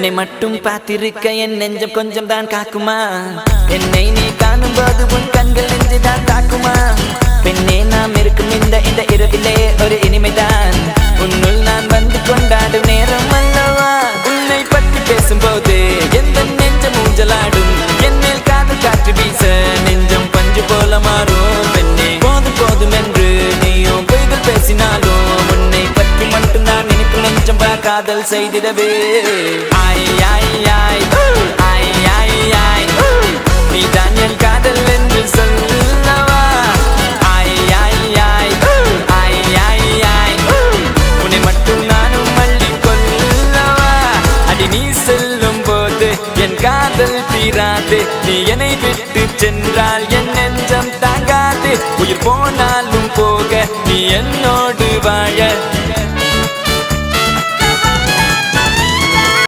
என்னை மட்டும் பார்த்திருக்க என் நெஞ்சம் கொஞ்சம் தான் காக்குமா? என்னை நீ காணும் போது உன் கண்கள் நெஞ்சுதான் தாக்குமா? பெண்ணே நாம் இருக்கும் இந்த இரவிலே ஒரு இனிமைதான் உன்னுள் நான் வந்து கொண்டாடும் நேரம் அல்லவா? உன்னை பற்றி பேசும்போது எந்த நெஞ்சம் ஊஞ்சலாடும், என் மேல் காதல் காற்று வீச நெஞ்சம் பஞ்சு போல மாறும். பெண்ணே போதும் போதும் என்று நீயும் பொய்கள் பேசினாலும் உன்னை பற்றி மட்டும் நான் நினைக்கும் நெஞ்சம் காதல் செய்திடவே. ஆய் ஆய் ஆய் ஆய் ஆய் ஆய் நீ தான் என் காதல் என்று சொல்லவா? ஆய் ஆய் ஆய் ஆய் ஆய் ஆய் உன்னை மட்டும் நானும் மல்லி கொள்ளவா? அடி நீ செல்லும் போது என் காதல் தீராது, நீ என்னை விட்டு சென்றால் என் நெஞ்சம் தாங்காது. உயிர் போனாலும் போக நீ என்னோடு வாழ